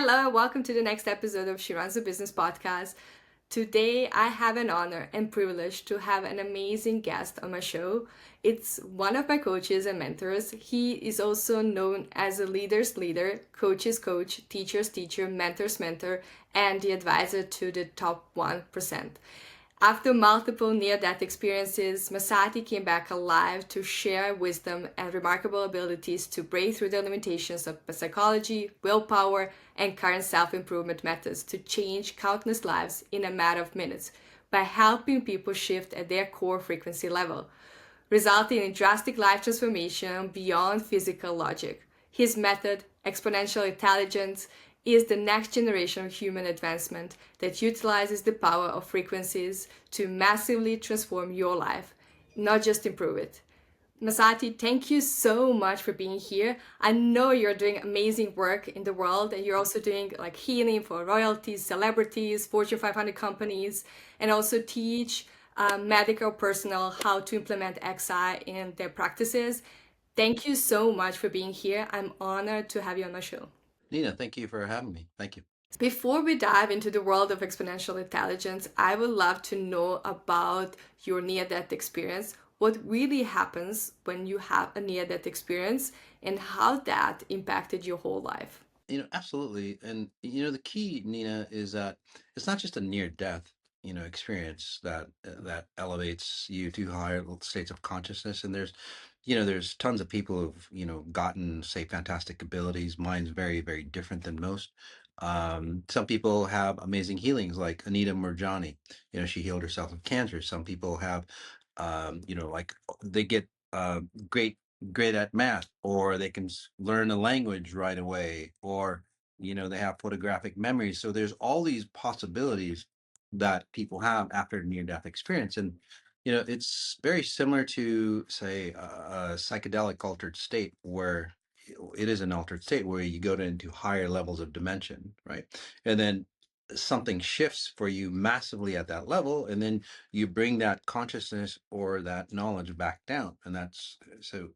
Hello, and welcome to the next episode of She Runs a Business podcast. Today, I have an honor and privilege to have an amazing guest on my show. It's one of my coaches and mentors. He is also known as a leader's leader, coach's coach, teacher's teacher, mentor's mentor, and the advisor to the top 1%. After multiple near death experiences, Masati came back alive to share wisdom and remarkable abilities to break through the limitations of psychology, willpower, and current self improvement methods to change countless lives in a matter of minutes by helping people shift at their core frequency level, resulting in drastic life transformation beyond physical logic. His method, Exponential Intelligence, is the next generation of human advancement that utilizes the power of frequencies to massively transform your life, not just improve it. Masati, thank you so much for being here. I know you're doing amazing work in the world and you're also doing like healing for royalties, celebrities, Fortune 500 companies, and also teach medical personnel how to implement XI in their practices. Thank you so much for being here. I'm honored to have you on my show. Nina, thank you for having me. Thank you. Before we dive into the world of exponential intelligence, I would love to know about your near death experience. What really happens when you have a near death experience and how that impacted your whole life? Absolutely. And the key, Nina, is that it's not just a near death, experience that elevates you to higher states of consciousness. And there's tons of people who've, gotten, say, fantastic abilities. Mine's very, very different than most. Some people have amazing healings, like Anita Murjani. She healed herself of cancer. Some people have, like they get great great at math, or they can learn a language right away, or they have photographic memory. So there's all these possibilities that people have after near death experience. And it's very similar to, say, a psychedelic altered state, where it is an altered state where you go into higher levels of dimension, right? And then something shifts for you massively at that level, and then you bring that consciousness or that knowledge back down. And that's so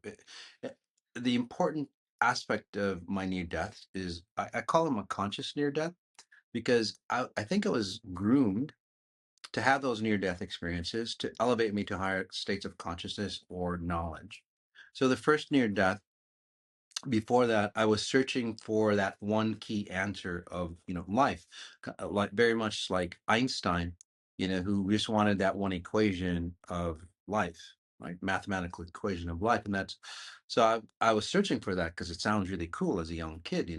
the important aspect of my near death is, I call them a conscious near death, because I think I was groomed to have those near death experiences to elevate me to higher states of consciousness or knowledge. So the first near death, before that, I was searching for that one key answer of life, like very much like Einstein, who just wanted that one equation of life, right? Mathematical equation of life. And that's so I was searching for that because it sounds really cool as a young kid,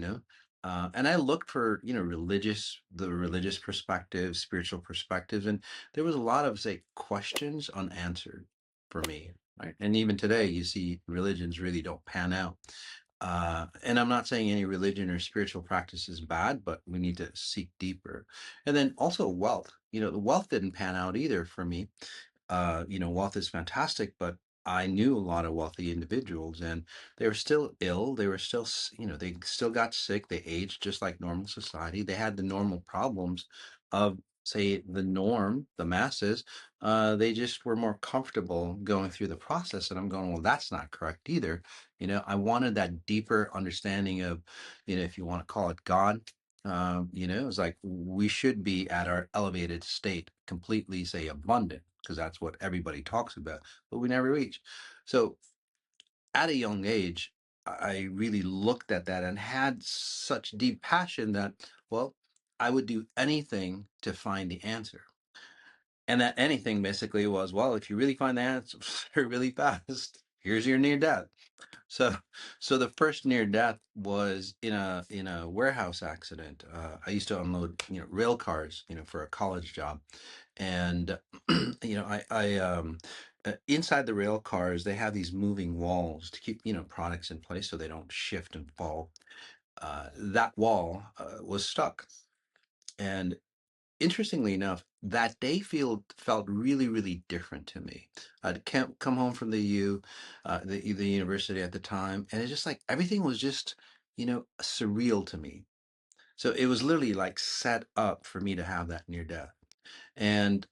and I looked for the religious perspectives, spiritual perspectives, and there was a lot of, say, questions unanswered for me, right? And even today, you see religions really don't pan out. And I'm not saying any religion or spiritual practice is bad, but we need to seek deeper. And then also wealth. The wealth didn't pan out either for me. Wealth is fantastic, but I knew a lot of wealthy individuals, and they were still ill. They were still, they still got sick. They aged just like normal society. They had the normal problems of, say, the norm, the masses. They just were more comfortable going through the process. And I'm going, well, that's not correct either. I wanted that deeper understanding of, if you want to call it God. It's like we should be at our elevated state, completely, say, abundant, because that's what everybody talks about, but we never reach. So at a young age, I really looked at that and had such deep passion that, well, I would do anything to find the answer. And that anything basically was, well, if you really find the answer really fast, here's your near death. So, so the first near death was in a warehouse accident. I used to unload rail cars for a college job, and I inside the rail cars, they have these moving walls to keep products in place so they don't shift and fall. That wall was stuck, and interestingly enough, that day felt really, really different to me. I'd come home from the university at the time, and it's just like everything was just, surreal to me. So it was literally like set up for me to have that near death, and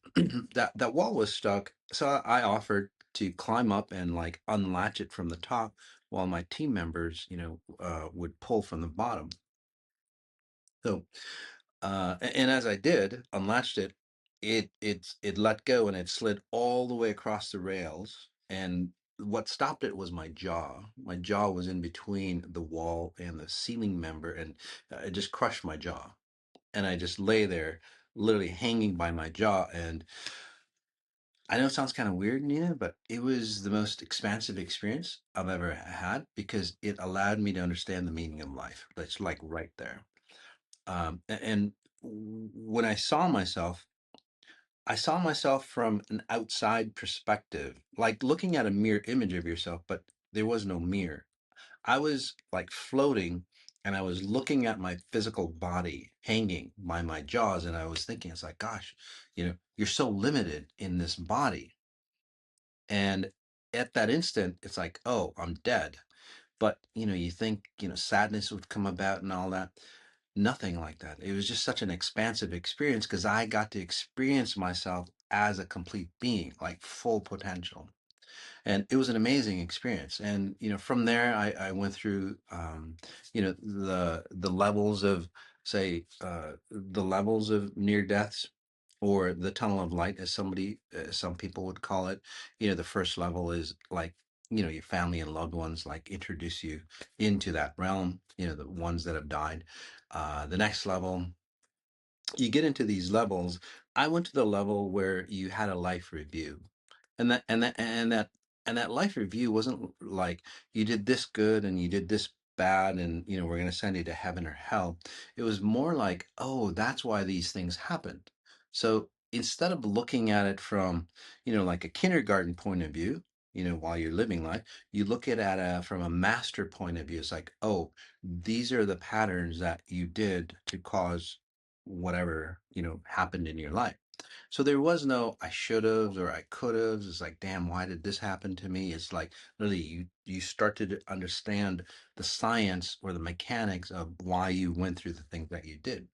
that wall was stuck. So I offered to climb up and like unlatch it from the top, while my team members, would pull from the bottom. So, and as I did, unlatched it, it let go and it slid all the way across the rails. And what stopped it was my jaw. My jaw was in between the wall and the ceiling member, and it just crushed my jaw. And I just lay there, literally hanging by my jaw. And I know it sounds kind of weird, Nina, but it was the most expansive experience I've ever had because it allowed me to understand the meaning of life. That's like right there. And when I saw myself from an outside perspective, like looking at a mirror image of yourself, but there was no mirror. I was like floating and I was looking at my physical body hanging by my jaws. And I was thinking, it's like, gosh, you're so limited in this body. And at that instant, it's like, oh, I'm dead. But, you think, sadness would come about and all that. Nothing like that. It was just such an expansive experience because I got to experience myself as a complete being, like full potential. And it was an amazing experience. And, from there, I went through, the levels of, say, the levels of near deaths or the tunnel of light, as some people would call it. The first level is like, your family and loved ones like introduce you into that realm, the ones that have died. The next level, you get into these levels. I went to the level where you had a life review, and that life review wasn't like you did this good and you did this bad, and we're going to send you to heaven or hell. It was more like, oh, that's why these things happened. So instead of looking at it from like a kindergarten point of view, while you're living life, you look at it from a master point of view. It's like, oh, these are the patterns that you did to cause whatever happened in your life. So there was no I should have or I could have. It's like, damn, why did this happen to me? It's like literally you start to understand the science or the mechanics of why you went through the things that you did.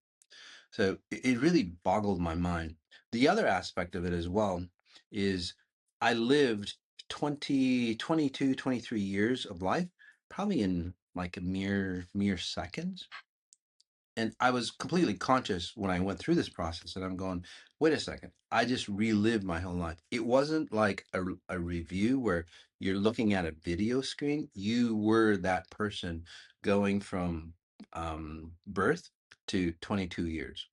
So it really boggled my mind. The other aspect of it as well is I lived 20, 22, 23 years of life, probably in like a mere seconds. And I was completely conscious when I went through this process, and I'm going, wait a second, I just relived my whole life. It wasn't like a review where you're looking at a video screen. You were that person going from birth to 22 years.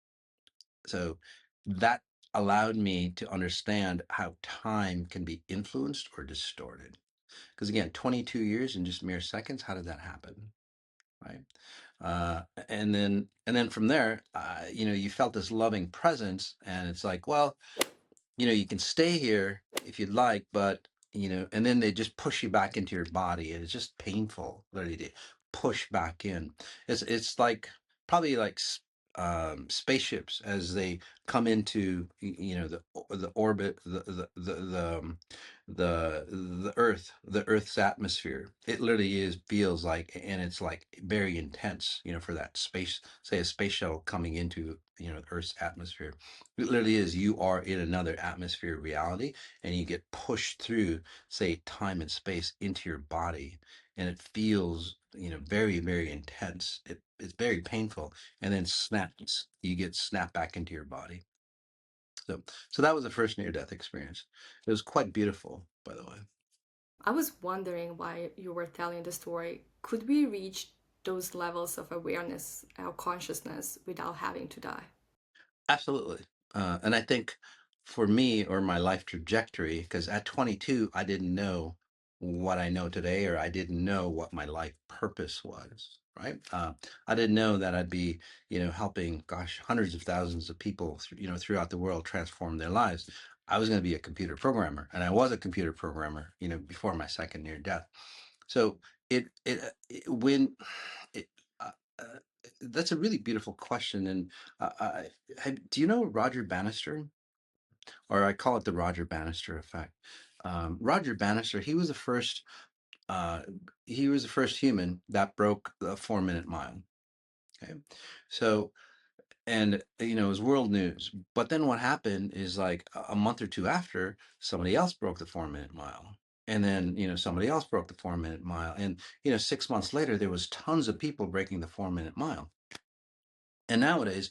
So that allowed me to understand how time can be influenced or distorted. Because again, 22 years in just mere seconds, how did that happen? Right. And then from there, you felt this loving presence, and it's like, well, you can stay here if you'd like, but and then they just push you back into your body, and it's just painful, literally, to push back in. It's like probably like spaceships as they come into the orbit, the Earth's atmosphere. It literally feels like, and it's like very intense, for that space, say a space shuttle coming into Earth's atmosphere. It literally is. You are in another atmosphere reality, and you get pushed through, say, time and space into your body, and it feels, very, very intense. It's very painful, and then snaps. You get snapped back into your body. So that was the first near-death experience. It was quite beautiful, by the way. I was wondering why you were telling the story. Could we reach those levels of awareness or consciousness without having to die? Absolutely. And I think for me or my life trajectory, because at 22, I didn't know what I know today, or I didn't know what my life purpose was, right? I didn't know that I'd be, helping, gosh, hundreds of thousands of people, throughout the world transform their lives. I was going to be a computer programmer, and I was a computer programmer, before my second near death. So when it, uh, uh, that's a really beautiful question. And do you know Roger Bannister? Or I call it the Roger Bannister effect. Roger Bannister, uh, he was the first human that broke the 4 minute mile. Okay. So, and it was world news. But then what happened is like a month or two after, somebody else broke the 4 minute mile. And then, somebody else broke the 4 minute mile. And, 6 months later, there was tons of people breaking the 4 minute mile. And nowadays,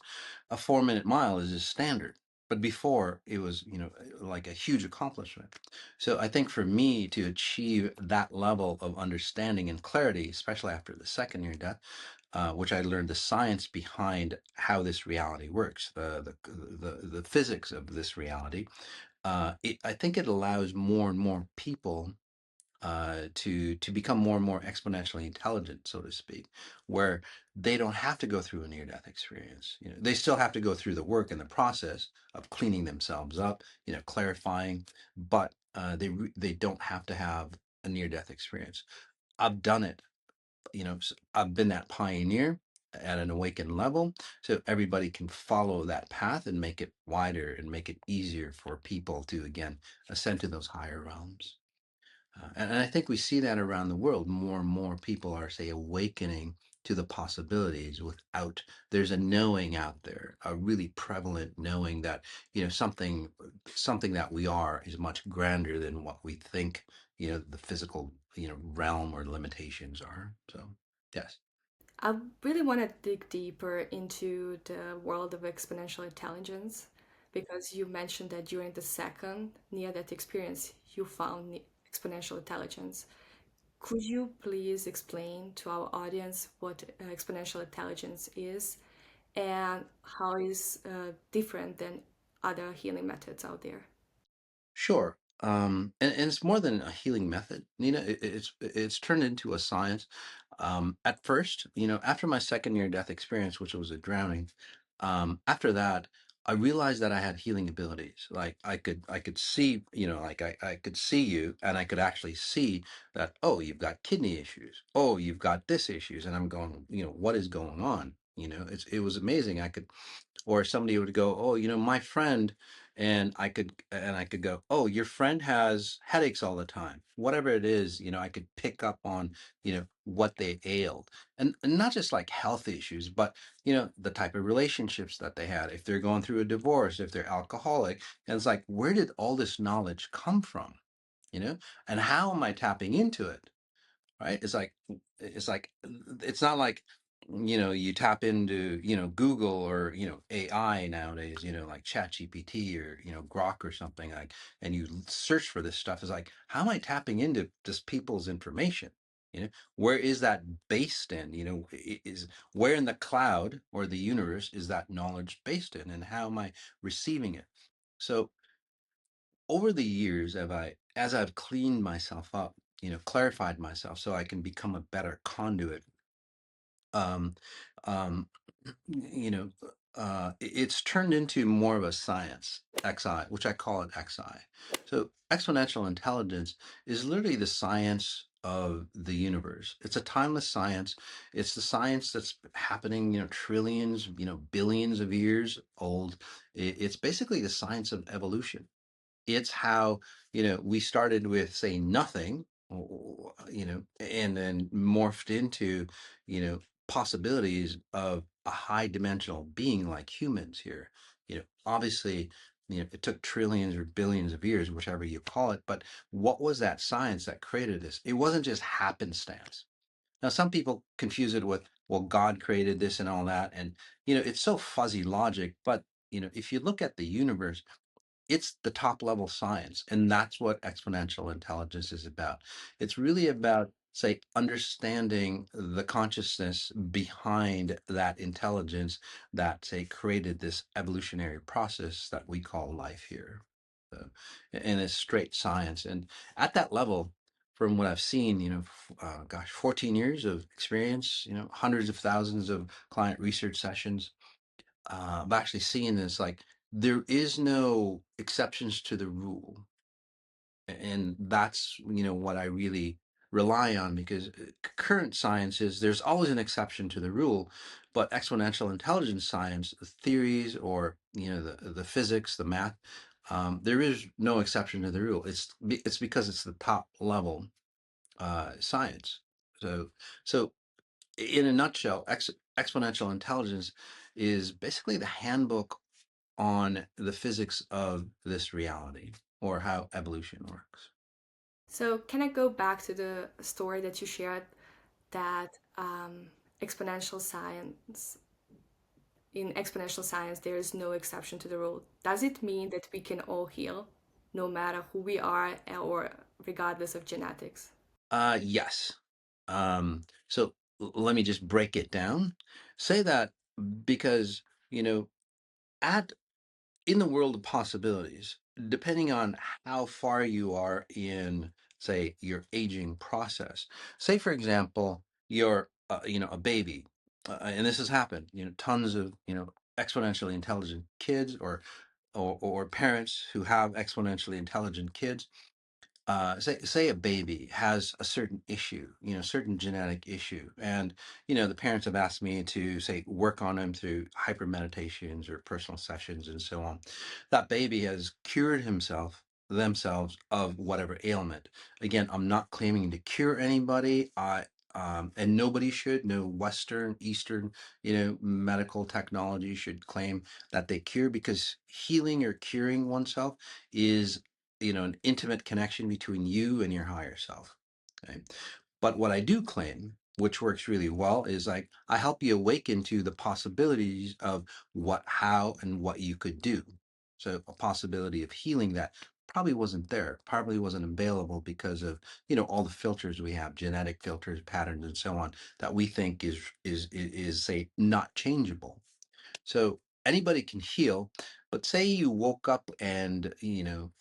a 4-minute mile is just standard. But before, it was, like a huge accomplishment. So I think for me to achieve that level of understanding and clarity, especially after the second near death, which I learned the science behind how this reality works, the physics of this reality. I think it allows more and more people to become more and more exponentially intelligent, so to speak, where they don't have to go through a near-death experience. They still have to go through the work and the process of cleaning themselves up, clarifying, but they don't have to have a near-death experience. I've done it. I've been that pioneer at an awakened level, so everybody can follow that path and make it wider and make it easier for people to again ascend to those higher realms. And I think we see that around the world. More and more people are, say, awakening to the possibilities without, there's a knowing out there, a really prevalent knowing that, something that we are is much grander than what we think, the physical, realm or limitations are. So, yes. I really want to dig deeper into the world of exponential intelligence because you mentioned that during the second near death experience, you found exponential intelligence. Could you please explain to our audience what exponential intelligence is and how is different than other healing methods out there? Sure. And it's more than a healing method, Nina. It's turned into a science. At first, after my second near death experience, which was a drowning, after that, I realized that I had healing abilities. Like I could see, like I could see you, and I could actually see that. Oh, you've got kidney issues. Oh, you've got this issues, and I'm going, what is going on? It was amazing. Or somebody would go, oh, my friend, and I could go, oh, your friend has headaches all the time, whatever it is. I could pick up on what they ailed, and not just like health issues, but the type of relationships that they had, if they're going through a divorce, if they're alcoholic. And it's like, where did all this knowledge come from, you know and how am I tapping into it? Right? It's not like you tap into Google, or AI nowadays, like Chat GPT, or Grok or something, like, and you search for this stuff. Is like, how am I tapping into just people's information? Where is that based in? Is where in the cloud or the universe is that knowledge based in, and how am I receiving it? So over the years, as I've cleaned myself up, clarified myself so I can become a better conduit, um, um, you know, it's turned into more of a science, XI, which I call it XI. So exponential intelligence is literally the science of the universe. It's a timeless science. It's the science that's happening, trillions, billions of years old. It's basically the science of evolution. It's how we started with, say, nothing, and then morphed into possibilities of a high dimensional being like humans here. Obviously, it took trillions or billions of years, whichever you call it, but what was that science that created this? It wasn't just happenstance. Now some people confuse it with, well, God created this and all that, and it's so fuzzy logic. But if you look at the universe, it's the top level science, and that's what exponential intelligence is about. It's really about, say, understanding the consciousness behind that intelligence that, say, created this evolutionary process that we call life here. So, and it's straight science. And at that level, from what I've seen, 14 years of experience, hundreds of thousands of client research sessions, I'm actually seeing this, like, there is no exceptions to the rule. And that's what I really rely on, because current science is, there's always an exception to the rule. But exponential intelligence science, the theories, or the physics, the math, there is no exception to the rule. It's because it's the top level science. So so in a nutshell, exponential intelligence is basically the handbook on the physics of this reality, or how evolution works. So, can I go back to the story that you shared that exponential science in exponential science, there is no exception to the rule. Does it mean that we can all heal, no matter who we are or regardless of genetics? Yes. So let me just break it down. Say that because, you know, at in the world of possibilities, depending on how far you are in, say, your aging process. Say, for example, you're, a baby, and this has happened. Tons of, exponentially intelligent kids or parents who have exponentially intelligent kids, say a baby has a certain issue, certain genetic issue, and the parents have asked me to say work on them through hyper meditations or personal sessions and so on. That baby has cured themselves of whatever ailment. Again, I'm not claiming to cure anybody. And nobody should. No Western, Eastern, medical technology should claim that they cure, because healing or curing oneself is an intimate connection between you and your higher self. Okay. But what I do claim, which works really well, is like I help you awaken to the possibilities of how and what you could do. So a possibility of healing that probably wasn't there, probably wasn't available because of all the filters we have, genetic filters, patterns, and so on, that we think is say not changeable. So anybody can heal, but say you woke up and you're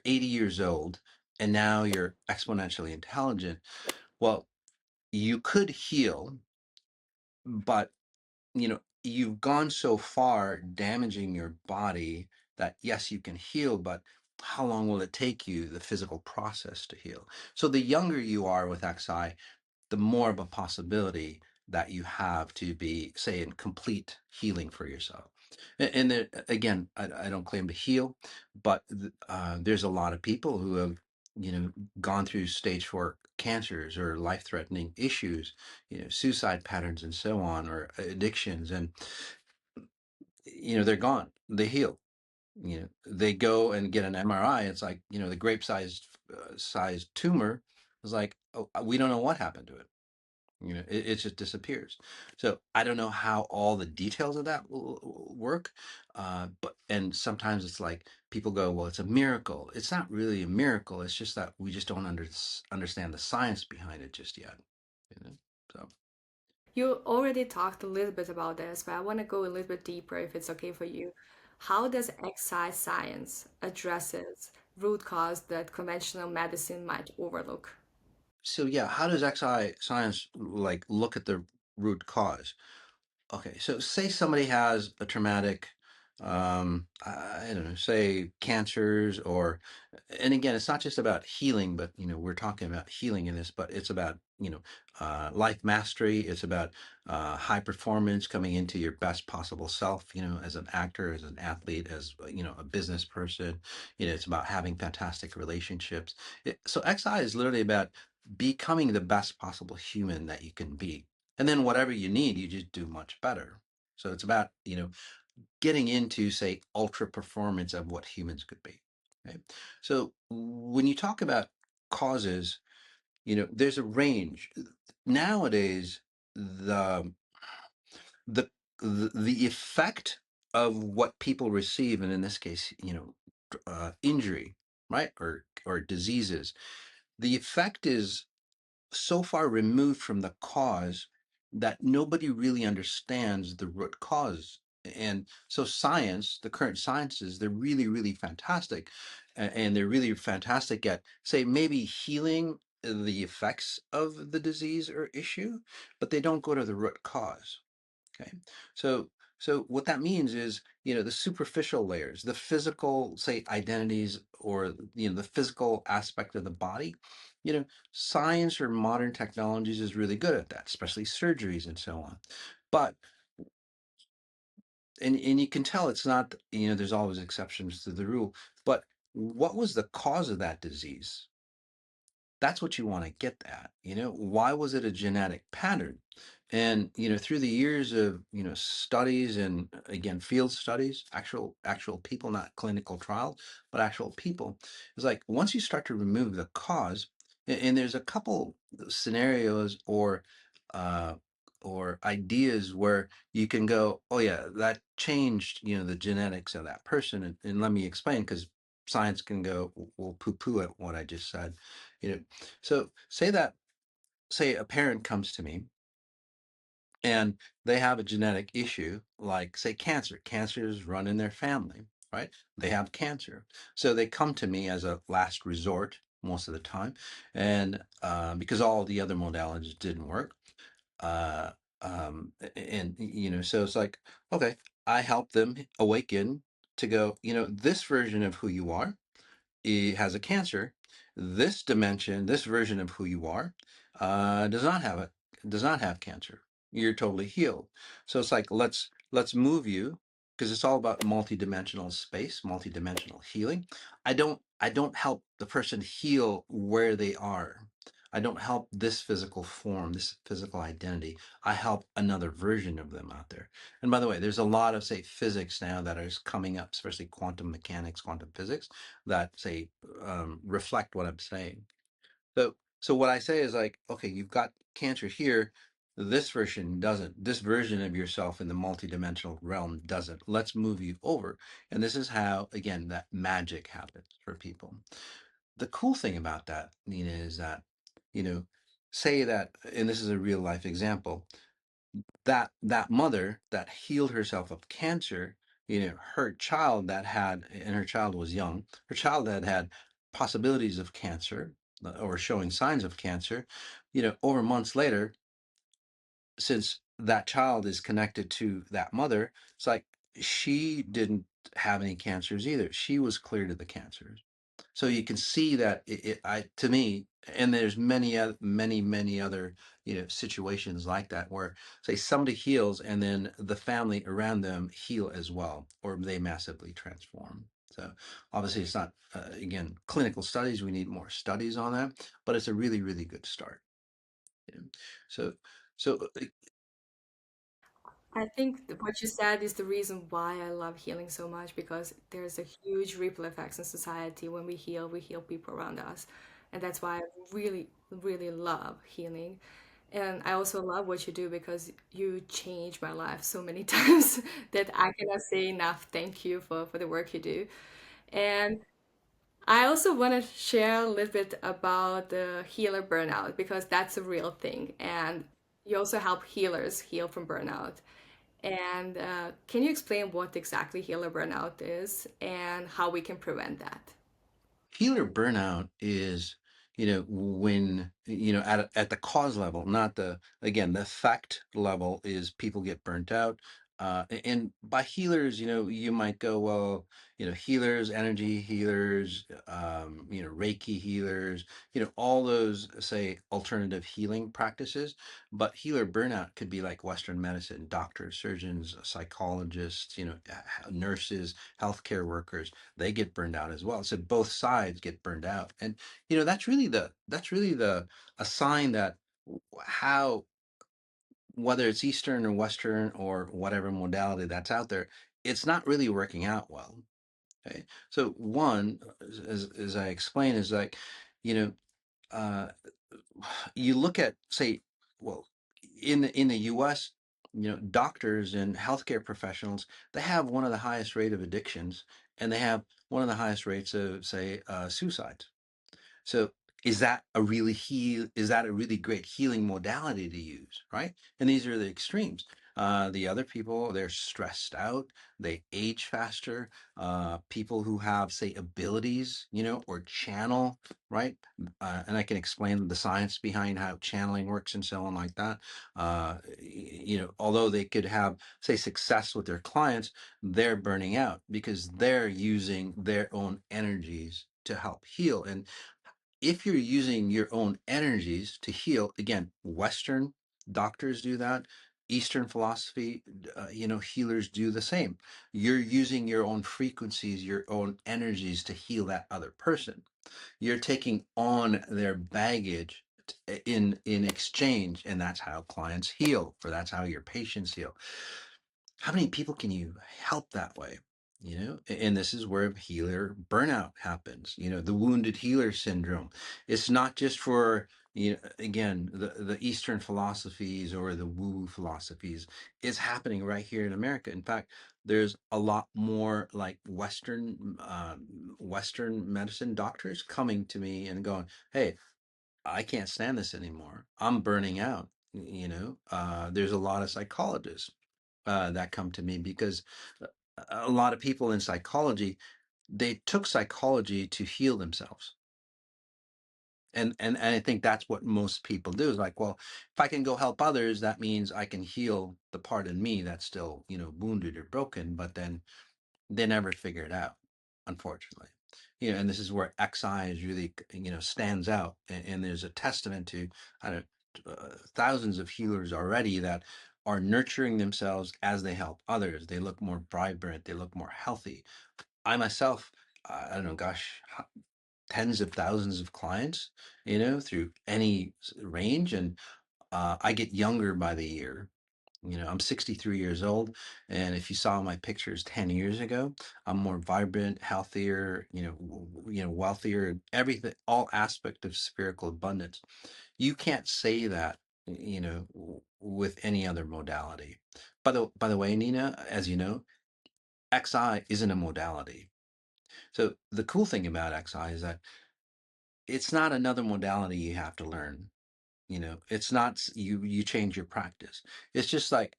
80 years old and now you're exponentially intelligent. Well, you could heal, but you've gone so far damaging your body that yes, you can heal, but how long will it take you, the physical process, to heal? So the younger you are with XI, the more of a possibility that you have to be, say, in complete healing for yourself. And there, again, I don't claim to heal, but there's a lot of people who have, gone through stage 4 cancers or life-threatening issues, suicide patterns and so on, or addictions, and they're gone. They heal. They go and get an MRI. It's like, the grape sized tumor is like, oh, we don't know what happened to it. It just disappears. So I don't know how all the details of that will work, but and sometimes it's like people go, well, it's a miracle. It's not really a miracle. It's just that we just don't understand the science behind it just yet. So You already talked a little bit about this, but I want to go a little bit deeper if it's okay for you. How does exercise science addresses root cause that conventional medicine might overlook? yeah, how does XI science like look at the root cause? Okay, so say somebody has a traumatic, I don't know, say cancers, and again, it's not just about healing, but we're talking about healing in this, but it's about life mastery. It's about high performance, coming into your best possible self. As an actor, as an athlete, as a business person. It's about having fantastic relationships. So XI is literally about becoming the best possible human that you can be, and then whatever you need, you just do much better. So it's about getting into, say, ultra performance of what humans could be. Right? So when you talk about causes, there's a range nowadays. The the the effect of what people receive, and in this case, injury, right, or diseases, the effect is so far removed from the cause that nobody really understands the root cause. And so science, the current sciences, they're really, really fantastic. And they're really fantastic at, say, maybe healing the effects of the disease or issue, but they don't go to the root cause. Okay. So what that means is, the superficial layers, the physical, say, identities, or the physical aspect of the body, science or modern technologies is really good at that, especially surgeries and so on. But and you can tell it's not, there's always exceptions to the rule, but what was the cause of that disease? That's what you want to get at. Why was it a genetic pattern? And through the years of studies, and again, field studies, actual people, not clinical trials, but actual people, it's like once you start to remove the cause, and there's a couple scenarios or uh or ideas where you can go, oh yeah, that changed, the genetics of that person. And let me explain, because science can go, will poo-poo at what I just said. you know so say a parent comes to me and they have a genetic issue, like say cancer. Cancers run in their family, right? They have cancer, so they come to me as a last resort most of the time. And because all the other modalities didn't work, uh and so it's like, okay, I help them awaken to go, this version of who you are, it has a cancer. This dimension, this version of who you are, does not have cancer. You're totally healed. So it's like, let's move you, because it's all about multidimensional space, multidimensional healing. I don't help the person heal where they are. I don't help this physical form, this physical identity. I help another version of them out there. And by the way, there's a lot of, say, physics now that is coming up, especially quantum mechanics, quantum physics, that say, reflect what I'm saying. So what I say is like, okay, you've got cancer here. This version doesn't. This version of yourself in the multidimensional realm doesn't. Let's move you over. And this is how, again, that magic happens for people. The cool thing about that, Nina, is that, you know, say that, and this is a real life example, that mother that healed herself of cancer, her child that had, and her child was young, her child that had possibilities of cancer, or showing signs of cancer, over months later, since that child is connected to that mother, it's like she didn't have any cancers either. She was cleared of the cancers. So you can see that to me, and there's many other, situations like that where, say, somebody heals and then the family around them heal as well, or they massively transform. So obviously it's not, again, clinical studies. We need more studies on that, but it's a really, really good start. you know. So, so I think what you said is the reason why I love healing so much, because there's a huge ripple effects in society. When we heal people around us. And that's why I really, really love healing. And I also love what you do because you changed my life so many times that I cannot say enough thank you for the work you do. And I also want to share a little bit about the healer burnout because that's a real thing. And you also help healers heal from burnout. And can you explain what exactly healer burnout is and how we can prevent that? healer burnout is, when, at the cause level, not the, again, the effect level, is people get burnt out. And by healers, you might go, well, healers, energy healers, Reiki healers, all those, say, alternative healing practices. But healer burnout could be like Western medicine, doctors, surgeons, psychologists, nurses, healthcare workers. They get burned out as well. So both sides get burned out. And that's really the a sign that, how, whether it's Eastern or Western or whatever modality that's out there, it's not really working out well. Okay. So one, as I explained, is like, you know, uh, you look at, say, well, in the US, doctors and healthcare professionals, they have one of the highest rate of addictions, and they have one of the highest rates of, say, suicide. So is that a really great healing modality to use, right? And these are the extremes. The other people, they're stressed out, they age faster. People who have, say, abilities, or channel, right? And I can explain the science behind how channeling works and so on, like that. Although they could have, say, success with their clients, they're burning out because they're using their own energies to help heal. And if you're using your own energies to heal, again, Western doctors do that. Eastern philosophy, healers do the same. You're using your own frequencies, your own energies to heal that other person. You're taking on their baggage in exchange, and that's how clients heal, or that's how your patients heal. How many people can you help that way? and this is where healer burnout happens, the wounded healer syndrome. It's not just for, again, the Eastern philosophies or the woo philosophies. It's happening right here in America. In fact, there's a lot more like Western medicine doctors coming to me and going, hey, I can't stand this anymore. I'm burning out. There's a lot of psychologists that come to me because a a lot of people in psychology, they took psychology to heal themselves. And I think that's what most people do, is like, well, if I can go help others, that means I can heal the part in me that's still, wounded or broken. But then they never figure it out, unfortunately. And this is where XI is really, stands out. And there's a testament to, I don't thousands of healers already that are nurturing themselves as they help others. They look more vibrant, they look more healthy. I myself, I don't know, gosh, tens of thousands of clients, through any range. And I get younger by the year. I'm 63 years old, and if you saw my pictures 10 years ago, I'm more vibrant, healthier, wealthier, everything, all aspect of spherical abundance. You can't say that, with any other modality. By the way, Nina, as you know, XI isn't a modality. So the cool thing about XI is that it's not another modality you have to learn. It's not you change your practice. It's just like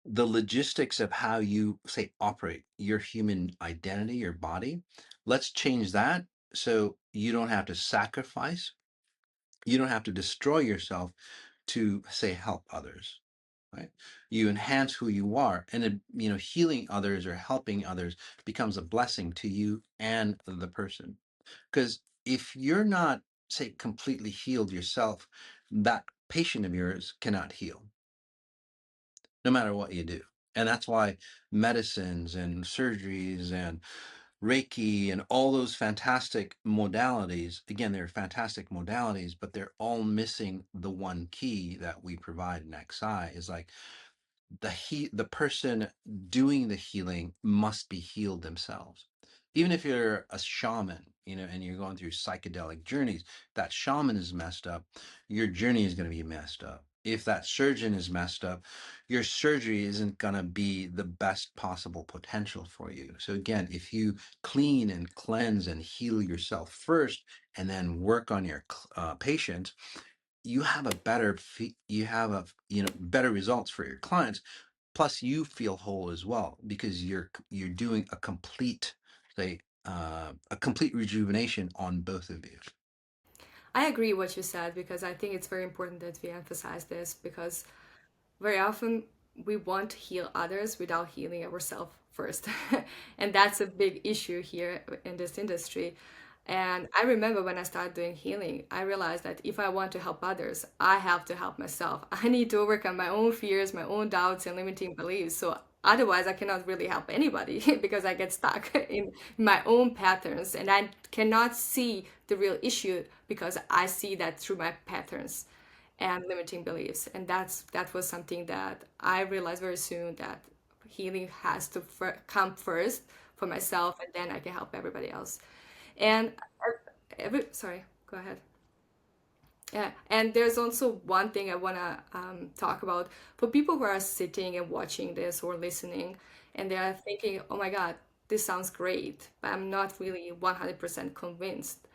the logistics of how you say operate your human identity, your body. Let's change that so you don't have to sacrifice, you don't have to destroy yourself to say help others, right? You enhance who you are, and healing others or helping others becomes a blessing to you and the person. Because if you're not, say, completely healed yourself, that patient of yours cannot heal, no matter what you do. And that's why medicines and surgeries and Reiki and all those fantastic modalities, again, they're fantastic modalities, but they're all missing the one key that we provide in XI, is like the person doing the healing must be healed themselves. Even if you're a shaman, and you're going through psychedelic journeys, that shaman is messed up, your journey is going to be messed up. If that surgeon is messed up, your surgery isn't going to be the best possible potential for you. So again, if you clean and cleanse and heal yourself first, and then work on your patient, you have a better you have a better results for your clients. Plus you feel whole as well, because you're doing a complete, say, a complete rejuvenation on both of you. I agree what you said because I think it's very important that we emphasize this because very often we want to heal others without healing ourselves first. And that's a big issue here in this industry. And I remember when I started doing healing, I realized that if I want to help others, I have to help myself. I need to overcome my own fears, my own doubts, and limiting beliefs. So otherwise, I cannot really help anybody because I get stuck in my own patterns and I cannot see the real issue because I see that through my patterns and limiting beliefs. And that was something that I realized very soon, that healing has to come first for myself, and then I can help everybody else. And sorry, go ahead. Yeah, and there's also one thing I want to talk about for people who are sitting and watching this or listening, and they are thinking, oh my God, this sounds great, but I'm not really 100% convinced.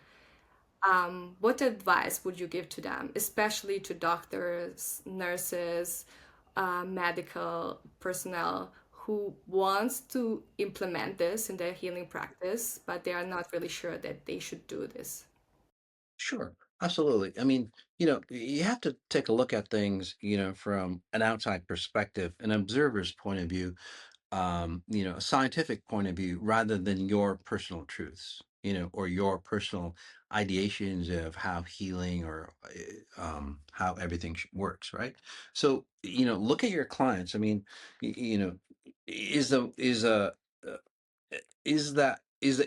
What advice would you give to them, especially to doctors, nurses, medical personnel who wants to implement this in their healing practice, but they are not really sure that they should do this? Sure, absolutely. I mean, you have to take a look at things, from an outside perspective, an observer's point of view, a scientific point of view, rather than your personal truths, or your personal ideations of how healing or how everything works, right? So, look at your clients. I mean, is the uh, is the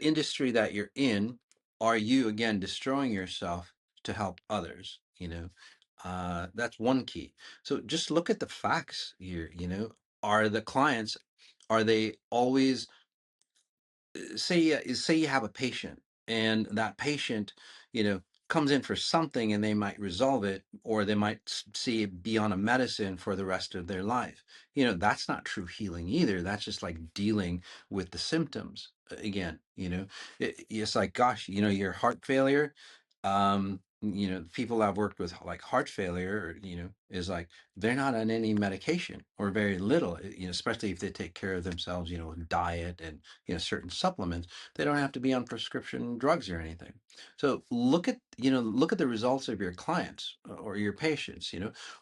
industry that you're in, are you again destroying yourself to help others? That's one key. So just look at the facts here. Are the clients, are they always say you have a patient, and that patient, you know, comes in for something, and they might resolve it, or they might see it be on a medicine for the rest of their life. That's not true healing either. That's just like dealing with the symptoms again. It's like, gosh, your heart failure. People I've worked with, like heart failure, is like they're not on any medication or very little, especially if they take care of themselves, diet and certain supplements. They don't have to be on prescription drugs or anything. So look at the results of your clients or your patients.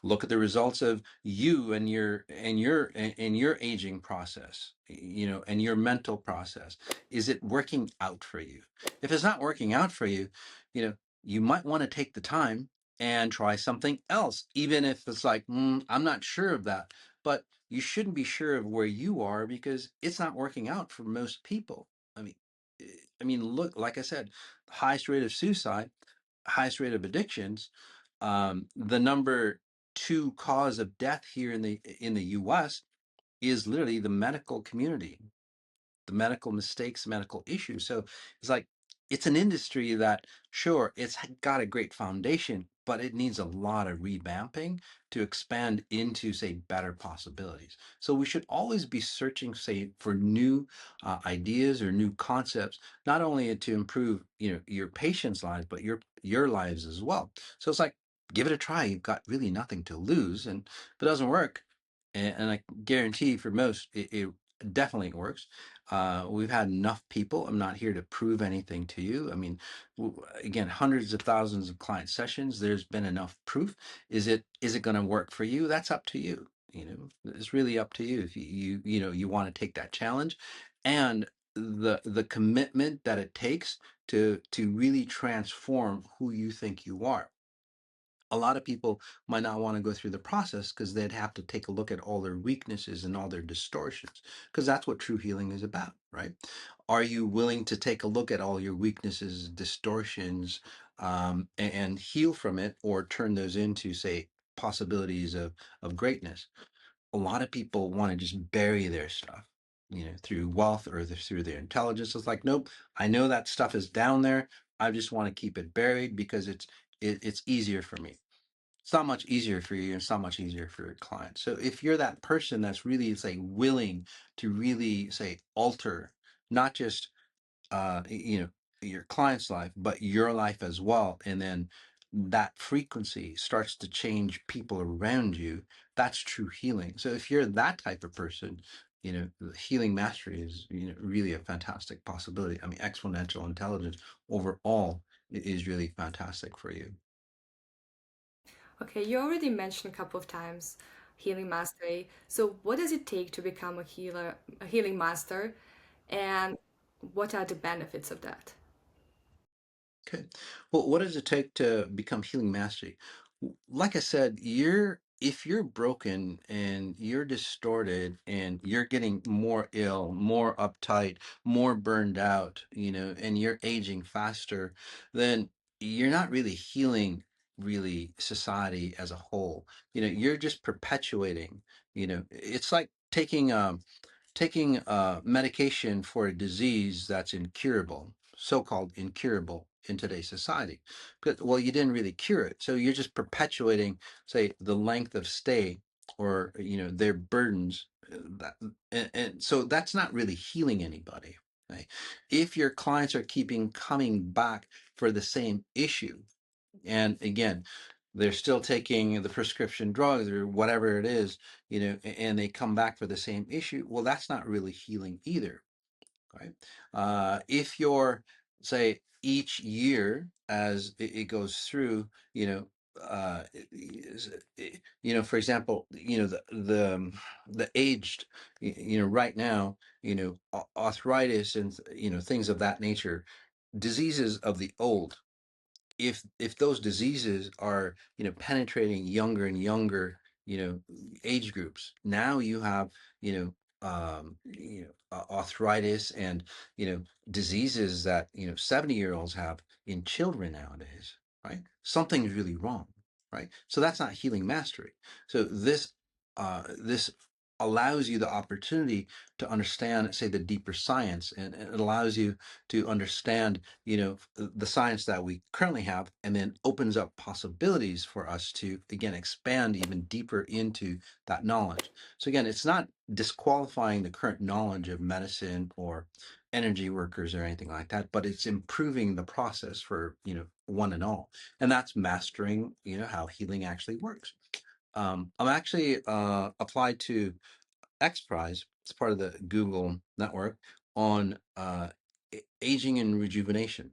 Look at the results of you and your aging process, and your mental process. Is it working out for you? If it's not working out for you, you know you might want to take the time and try something else, even if it's like, I'm not sure of that. But you shouldn't be sure of where you are, because it's not working out for most people. I mean, eh, look, like I said, highest rate of suicide, highest rate of addictions, the number two cause of death here in the U.S. is literally the medical community, the medical mistakes, medical issues. So it's like, it's an industry that, sure, it's got a great foundation, but it needs a lot of revamping to expand into, say, better possibilities. So we should always be searching, say, for new ideas or new concepts, not only to improve, your patients' lives, but your lives as well. So it's like, give it a try. You've got really nothing to lose, and if it doesn't work, and I guarantee for most, it definitely works. We've had enough people. I'm not here to prove anything to you. I mean, again, hundreds of thousands of client sessions. There's been enough proof. Is it going to work for you? That's up to you. It's really up to you if you want to take that challenge, and the commitment that it takes to really transform who you think you are. A lot of people might not want to go through the process, because they'd have to take a look at all their weaknesses and all their distortions, because that's what true healing is about, right? Are you willing to take a look at all your weaknesses, distortions, and heal from it, or turn those into, say, possibilities of greatness? A lot of people want to just bury their stuff, through wealth or through their intelligence. It's like, nope, I know that stuff is down there. I just want to keep it buried because it's easier for me. It's not much easier for you, and it's not much easier for your client. So if you're that person that's really, say, willing to really, say, alter not just your client's life, but your life as well, and then that frequency starts to change people around you, that's true healing. So if you're that type of person, the healing mastery is, really a fantastic possibility. I mean, exponential intelligence overall is really fantastic for you. Okay, you already mentioned a couple of times healing mastery. So, what does it take to become a healing master, and what are the benefits of that? Okay. Well, what does it take to become healing mastery? Like I said, if you're broken and you're distorted and you're getting more ill, more uptight, more burned out, and you're aging faster, then you're not really healing, really, society as a whole. You're just perpetuating. It's like taking medication for a disease that's incurable, so-called incurable in today's society. But, well, you didn't really cure it, so you're just perpetuating, say, the length of stay, or their burdens. And so that's not really healing anybody. Right? If your clients are keeping coming back for the same issue, and again, they're still taking the prescription drugs or whatever it is, and they come back for the same issue, well, that's not really healing either, right? If you're, say, each year as it goes through, for example, the aged, right now, arthritis and things of that nature, diseases of the old, if those diseases are penetrating younger and younger age groups, now you have arthritis and diseases that 70-year-olds have in children nowadays, right? Something's really wrong, right? So that's not healing mastery. So this allows you the opportunity to understand, say, the deeper science, and it allows you to understand, the science that we currently have, and then opens up possibilities for us to again expand even deeper into that knowledge. So again, it's not disqualifying the current knowledge of medicine or energy workers or anything like that, but it's improving the process for one and all, and that's mastering how healing actually works. I'm actually applied to X Prize. It's part of the Google network on aging and rejuvenation,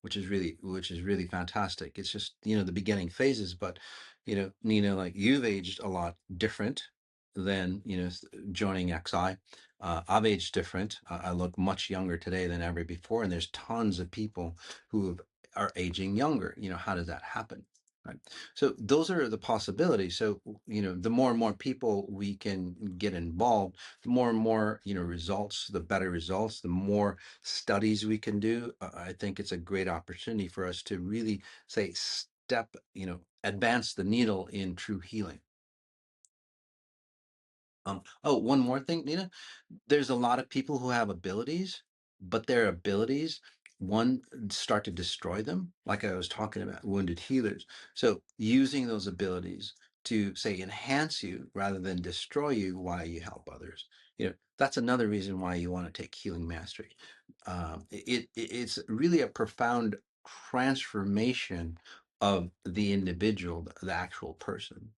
which is really fantastic. It's just the beginning phases, but Nina, like you've aged a lot different than joining XI. I've aged different. I look much younger today than ever before, and there's tons of people are aging younger. How does that happen? Right. So those are the possibilities. So the more and more people we can get involved, the more and more results, the better results, the more studies we can do. I think it's a great opportunity for us to really say advance the needle in true healing. Oh, one more thing, Nina. There's a lot of people who have abilities, but their abilities, one, start to destroy them, like I was talking about wounded healers. So using those abilities to say enhance you rather than destroy you while you help others. That's another reason why you want to take healing mastery. It's really a profound transformation of the individual, the actual person.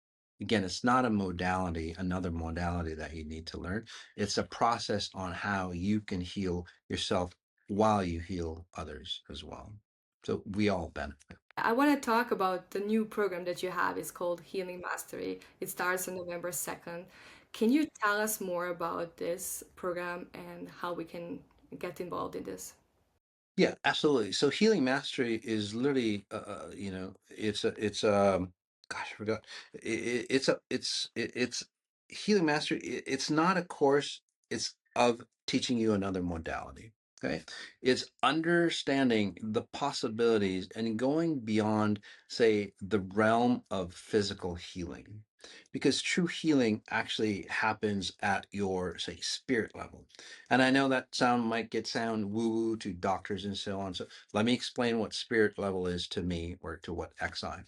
Again, it's not a modality, another modality that you need to learn. It's a process on how you can heal yourself while you heal others as well. So we all benefit. I want to talk about the new program that you have. It's called Healing Mastery. It starts on November 2nd. Can you tell us more about this program and how we can get involved in this? Yeah, absolutely. So healing mastery is literally, gosh, I forgot. It's healing mastery. It's not a course. It's of teaching you another modality. Okay, it's understanding the possibilities and going beyond, say, the realm of physical healing, because true healing actually happens at your, say, spirit level. And I know that might sound woo woo to doctors and so on. So let me explain what spirit level is to me, or to what XI.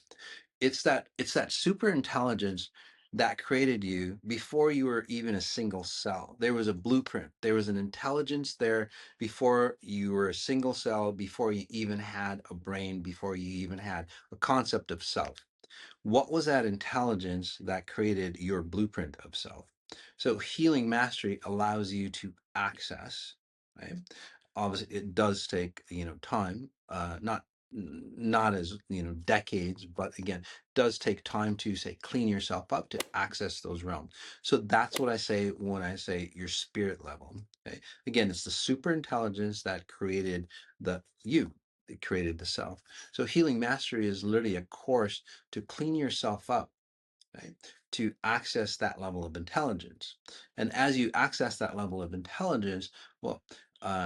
It's that super intelligence that created you before you were even a single cell. There was a blueprint. There was an intelligence there before you were a single cell, before you even had a brain, before you even had a concept of self. What was that intelligence that created your blueprint of self? So healing mastery allows you to access, right? Obviously, it does take, time, not as, decades, but again, does take time to, say, clean yourself up to access those realms. So that's what I say when I say your spirit level. Okay. Again, it's the super intelligence that created the you. It created the self. So healing mastery is literally a course to clean yourself up, right? To access that level of intelligence. And as you access that level of intelligence, well,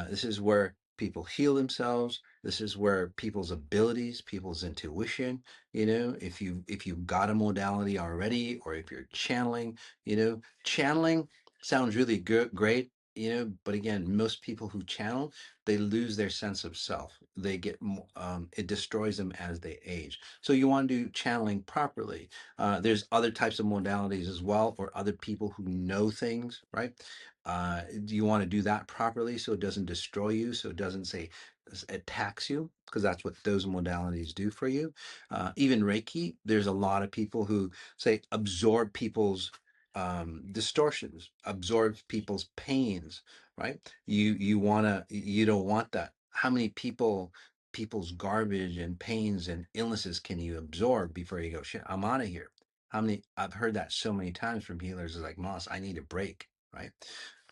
this is where people heal themselves. This is where people's abilities, people's intuition, if you've got a modality already, or if you're channeling, channeling sounds really good, great. But again, most people who channel, they lose their sense of self. It destroys them as they age. So you want to do channeling properly. There's other types of modalities as well, or other people who know things, right? You want to do that properly so it doesn't destroy you, so it doesn't say attacks you, because that's what those modalities do for you. Even Reiki, there's a lot of people who say absorb people's distortions, absorb people's pains, right? You don't want that. How many people's garbage and pains and illnesses can you absorb before you go, shit, I'm out of here? I've heard that so many times from healers, is like, Moss, I need a break, right?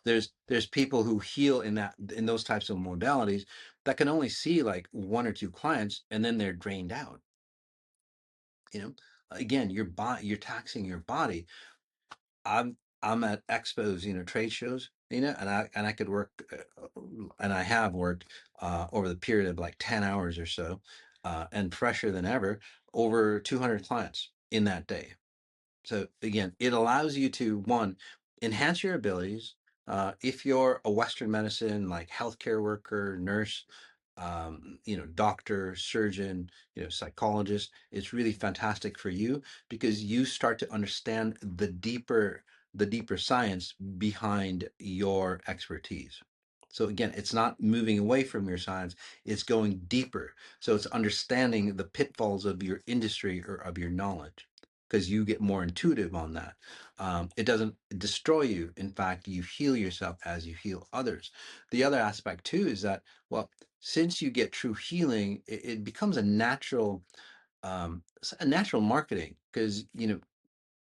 There's people who heal in those types of modalities that can only see like one or two clients, and then they're drained out. You know, again, you're taxing your body. I'm at expos, trade shows, and I could work, and I have worked over the period of like 10 hours or so, and fresher than ever, over 200 clients in that day. So again, it allows you to, one, enhance your abilities. If you're a Western medicine, like healthcare worker, nurse, doctor, surgeon, psychologist, it's really fantastic for you because you start to understand the deeper science behind your expertise. So again, it's not moving away from your science, it's going deeper. So it's understanding the pitfalls of your industry or of your knowledge because you get more intuitive on that. It doesn't destroy you. In fact, you heal yourself as you heal others. The other aspect too is that, well, since you get true healing, it becomes a natural marketing because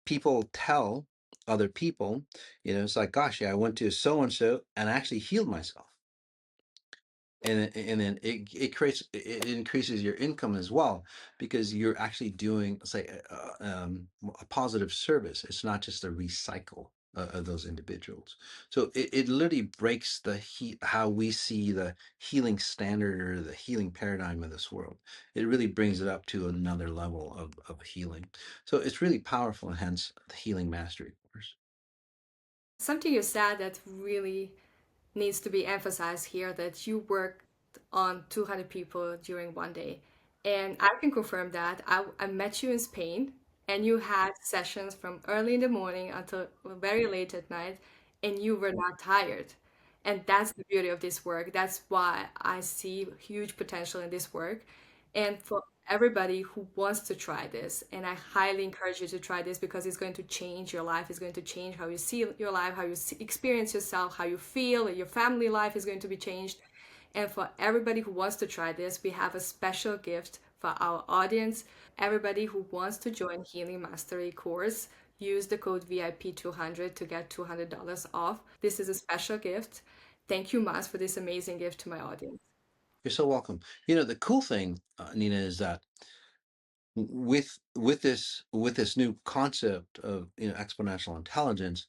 people tell other people, it's like, gosh, yeah, I went to so and so and I actually healed myself. And then it increases your income as well because you're actually doing, say, a positive service. It's not just a recycle of those individuals. So it literally breaks how we see the healing standard or the healing paradigm of this world. It really brings it up to another level of healing. So it's really powerful, and hence the healing mastery course. Something you said that really needs to be emphasized here, that you worked on 200 people during one day. And I can confirm that. I met you in Spain and you had sessions from early in the morning until very late at night, and you were not tired. And that's the beauty of this work. That's why I see huge potential in this work. And for everybody who wants to try this, and I highly encourage you to try this because it's going to change your life. It's going to change how you see your life, how you experience yourself, how you feel. Your family life is going to be changed. And for everybody who wants to try this, we have a special gift for our audience. Everybody who wants to join Healing Mastery course, use the code VIP200 to get $200 off. This is a special gift. Thank you, Mas, for this amazing gift to my audience. You're so welcome. The cool thing, Nina, is that with this new concept of exponential intelligence,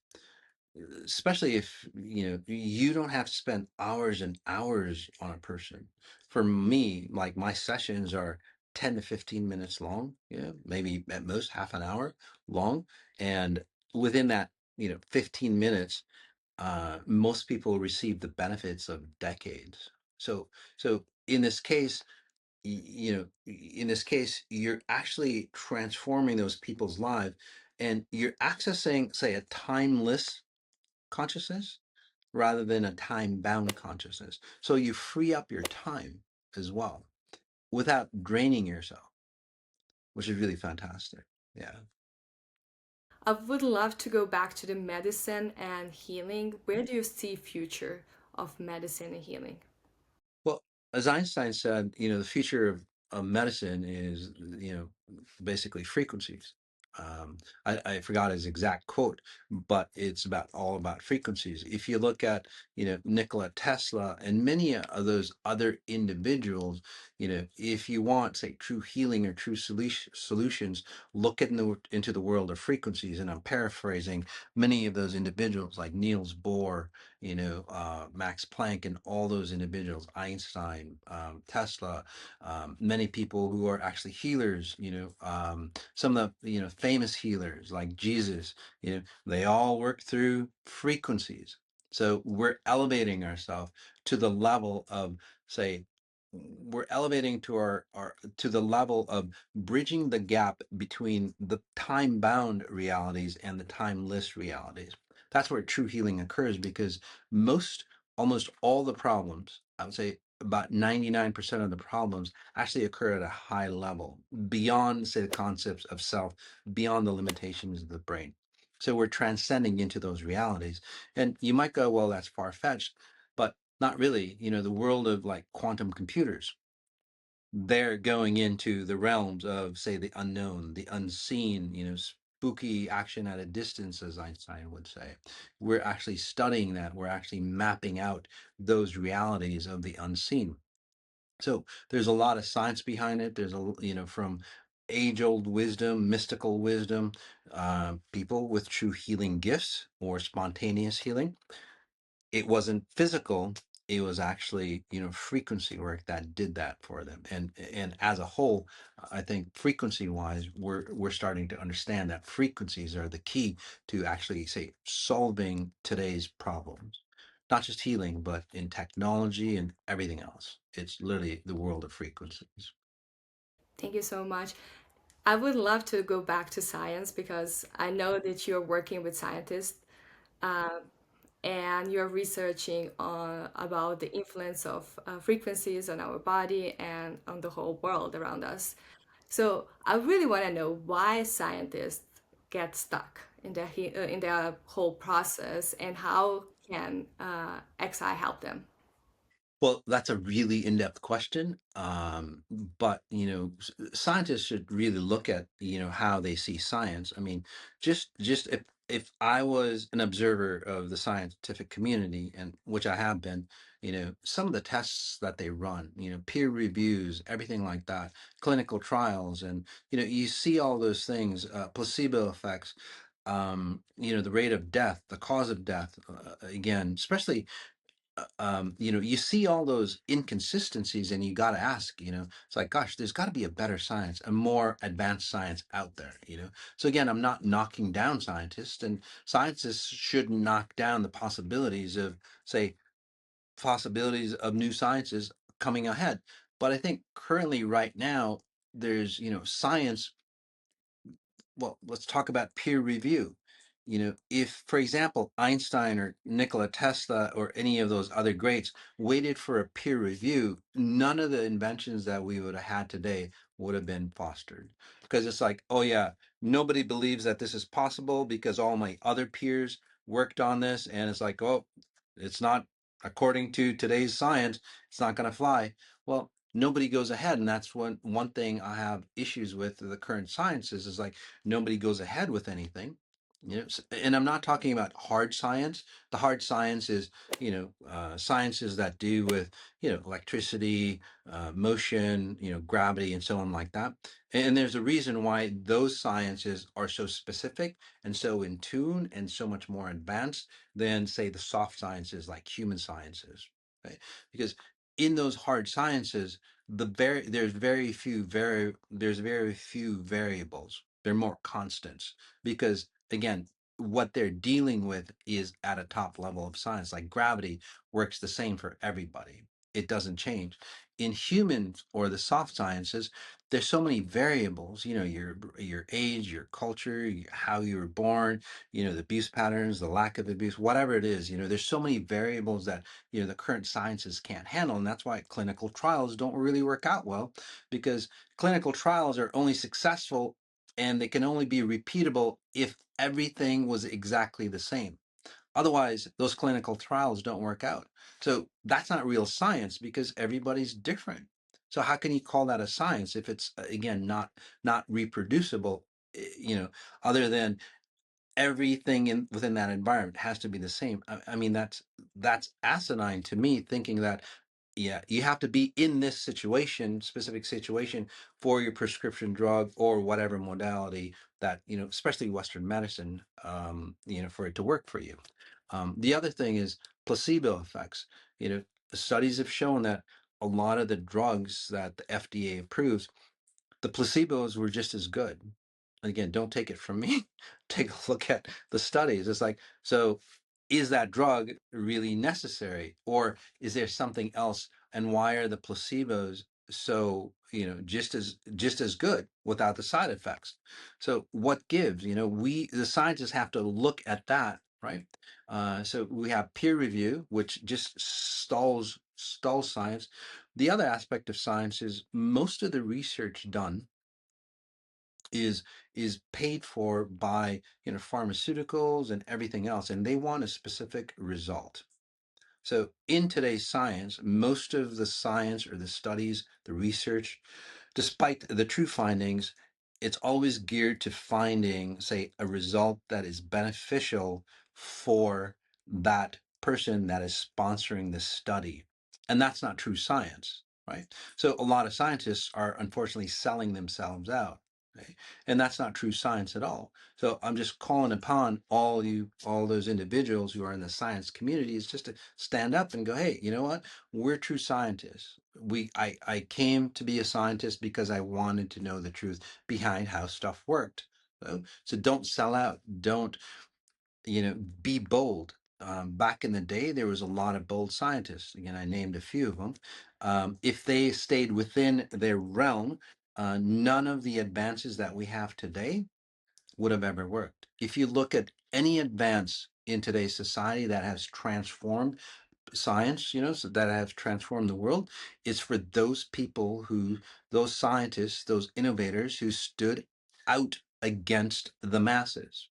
especially if you don't have to spend hours and hours on a person. For me, like, my sessions are 10 to 15 minutes long, maybe at most half an hour long, and within that 15 minutes, most people receive the benefits of decades. So in this case, you're actually transforming those people's lives, and you're accessing, say, a timeless consciousness rather than a time bound consciousness. So you free up your time as well without draining yourself, which is really fantastic. Yeah. I would love to go back to the medicine and healing. Where do you see future of medicine and healing? Well, as Einstein said, the future of medicine is, basically frequencies. I forgot his exact quote, but it's all about frequencies. If you look at, Nikola Tesla and many of those other individuals, if you want, say, true healing or true solutions, look into the world of frequencies. And I'm paraphrasing many of those individuals like Niels Bohr, Max Planck, and all those individuals, Einstein, Tesla, many people who are actually healers, some of the, famous healers like Jesus, they all work through frequencies. So we're elevating ourselves to the level of, say, we're elevating to the level of bridging the gap between the time bound realities and the timeless realities. That's where true healing occurs because almost all the problems, I would say about 99% of the problems, actually occur at a high level, beyond, say, the concepts of self, beyond the limitations of the brain. So we're transcending into those realities. And you might go, well, that's far-fetched, but not really. The world of, like, quantum computers, they're going into the realms of, say, the unknown, the unseen, spooky action at a distance, as Einstein would say. We're actually studying that. We're actually mapping out those realities of the unseen. So there's a lot of science behind it. There's from age-old wisdom, mystical wisdom, people with true healing gifts or spontaneous healing. It wasn't physical, it was actually, frequency work that did that for them. And as a whole, I think frequency wise, we're starting to understand that frequencies are the key to actually say solving today's problems, not just healing, but in technology and everything else. It's literally the world of frequencies. Thank you so much. I would love to go back to science because I know that you're working with scientists and you're researching about the influence of frequencies on our body and on the whole world around us. So I really want to know why scientists get stuck in in their whole process and how can XI help them? Well, that's a really in-depth question. But scientists should really look at how they see science. I mean, just if I was an observer of the scientific community, and which I have been, some of the tests that they run, peer reviews, everything like that, clinical trials, and you see all those things, placebo effects. The rate of death, the cause of death, again, especially you see all those inconsistencies and you got to ask, it's like, gosh, there's got to be a better science, a more advanced science out there. So again, I'm not knocking down scientists, and scientists should knock down the possibilities of, say, possibilities of new sciences coming ahead. But I think currently right now, there's, science. Well, let's talk about peer review. If, for example, Einstein or Nikola Tesla or any of those other greats waited for a peer review, none of the inventions that we would have had today would have been fostered. Because it's like, oh, yeah, nobody believes that this is possible because all my other peers worked on this. And it's like, oh, it's not, according to today's science, it's not going to fly. Well, nobody goes ahead. And that's one thing I have issues with the current sciences is like, nobody goes ahead with anything. And I'm not talking about hard science. The hard science is sciences that do with electricity, motion, gravity, and so on like that. And there's a reason why those sciences are so specific and so in tune and so much more advanced than, say, the soft sciences like human sciences, right? Because in those hard sciences, there's very few variables. They're more constants because, again, what they're dealing with is at a top level of science. Like gravity works the same for everybody. It doesn't change. In humans or the soft sciences, there's so many variables, your age, your culture, how you were born, the abuse patterns, the lack of abuse, whatever it is, there's so many variables that the current sciences can't handle. And that's why clinical trials don't really work out well, because clinical trials are only successful and they can only be repeatable if everything was exactly the same. Otherwise, those clinical trials don't work out. So that's not real science because everybody's different. So how can you call that a science if it's again not reproducible? Other than everything within that environment has to be the same. I mean, that's asinine to me, thinking that, yeah, you have to be in this specific situation for your prescription drug or whatever modality that, especially Western medicine, for it to work for you. The other thing is placebo effects. The studies have shown that a lot of the drugs that the FDA approves, the placebos were just as good. Again, don't take it from me. Take a look at the studies. It's like, so is that drug really necessary? Or is there something else? And why are the placebos so, just as good without the side effects? So what gives? The scientists have to look at that, right? So we have peer review, which just stalls science. The other aspect of science is most of the research done is is paid for by pharmaceuticals and everything else, and they want a specific result. So in today's science, most of the science or the studies, the research, despite the true findings, it's always geared to finding, say, a result that is beneficial for that person that is sponsoring the study. And that's not true science, right? So a lot of scientists are unfortunately selling themselves out. Okay? And that's not true science at all. So I'm just calling upon all those individuals who are in the science community is just to stand up and go, hey, you know what? We're true scientists. I came to be a scientist because I wanted to know the truth behind how stuff worked. So don't sell out. Don't, be bold. Back in the day, there was a lot of bold scientists. Again, I named a few of them. If they stayed within their realm, none of the advances that we have today would have ever worked. If you look at any advance in today's society that has transformed science, so that has transformed the world, it's for those people those scientists, those innovators who stood out against the masses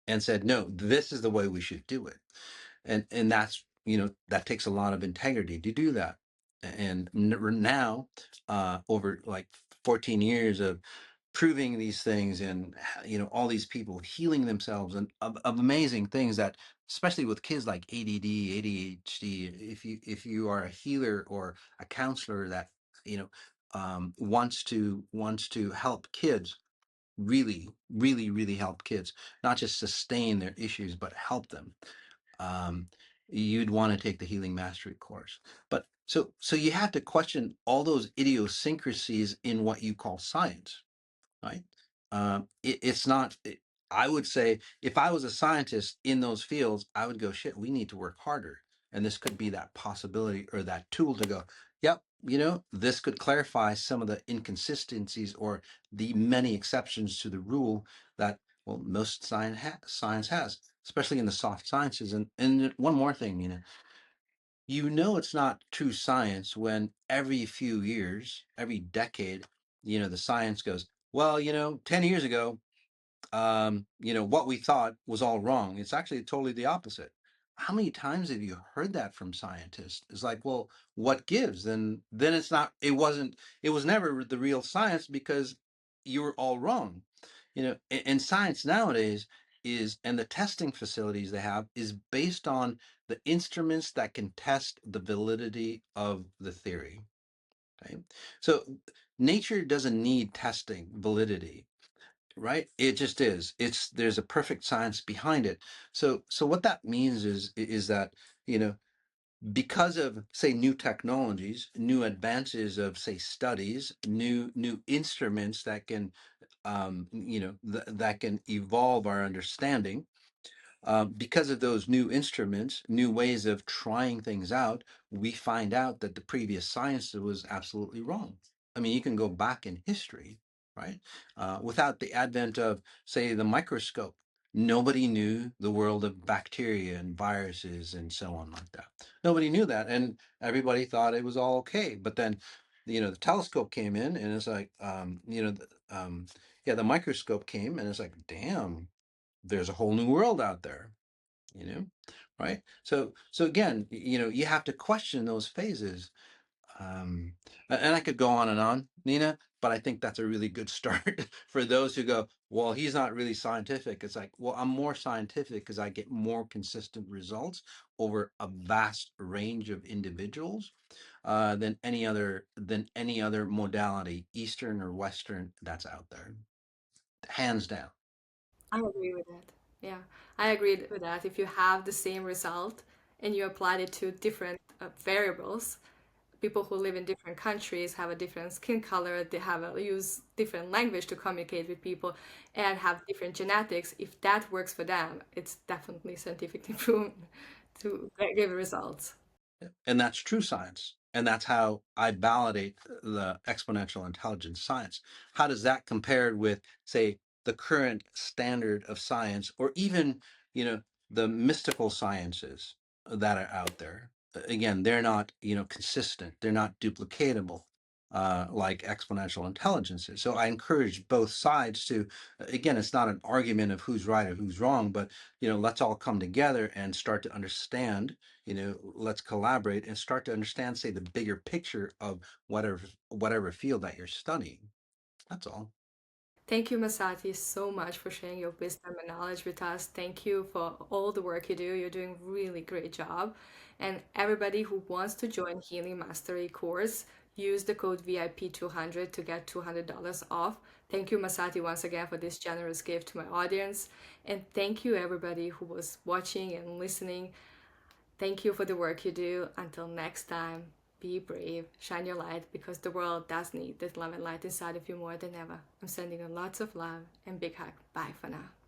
and said, no, this is the way we should do it. And that's, that takes a lot of integrity to do that. And now, over like 14 years of proving these things, and all these people healing themselves, and of amazing things that, especially with kids like ADD, ADHD, if you are a healer or a counselor that wants to help kids, really, really, really help kids, not just sustain their issues, but help them. Um, you'd want to take the healing mastery course. But so you have to question all those idiosyncrasies in what you call science, right? It's not. I would say if I was a scientist in those fields, I would go, shit, we need to work harder, and this could be that possibility or that tool to go, yep, this could clarify some of the inconsistencies or the many exceptions to the rule that, well, most science has, especially in the soft sciences. And one more thing, Nina, it's not true science when every few years, every decade, the science goes, well, 10 years ago, what we thought was all wrong. It's actually totally the opposite. How many times have you heard that from scientists? It's like, well, what gives? Then it's not, it was never the real science because you were all wrong. And science nowadays and the testing facilities they have is based on the instruments that can test the validity of the theory. Okay. So nature doesn't need testing validity, right? It just is. There's a perfect science behind it. So what that means is that, because of, say, new technologies, new advances of, say, studies, new instruments that can that can evolve our understanding, because of those new instruments, new ways of trying things out, we find out that the previous science was absolutely wrong. I mean, you can go back in history, right? Without the advent of, say, the microscope, nobody knew the world of bacteria and viruses and so on like that. Nobody knew that, and everybody thought it was all okay. But then, the telescope came in, and it's like, yeah, the microscope came, and it's like, damn, there's a whole new world out there, you know right? So again, you have to question those phases. And I could go on and on, Nina, but I think that's a really good start for those who go, well, he's not really scientific. It's like, well, I'm more scientific because I get more consistent results over a vast range of individuals, than any other modality, Eastern or Western, that's out there, hands down. I agree with that. Yeah, I agree with that. If you have the same result and you applied it to different variables, people who live in different countries have a different skin color, they use different language to communicate with people, and have different genetics. If that works for them, it's definitely scientifically proven to give results. And that's true science. And that's how I validate the exponential intelligence science. How does that compare with, say, the current standard of science, or even, the mystical sciences that are out there? Again, they're not, consistent. They're not duplicatable, like exponential intelligence is. So I encourage both sides to, again, it's not an argument of who's right or who's wrong, but, let's all come together and start to understand, let's collaborate and start to understand, say, the bigger picture of whatever field that you're studying. That's all. Thank you, Masati, so much for sharing your wisdom and knowledge with us. Thank you for all the work you do. You're doing really great job. And everybody who wants to join Healing Mastery course, use the code VIP200 to get $200 off. Thank you, Masati, once again for this generous gift to my audience. And thank you, everybody who was watching and listening. Thank you for the work you do. Until next time, be brave, shine your light, because the world does need this love and light inside of you more than ever. I'm sending you lots of love and big hug. Bye for now.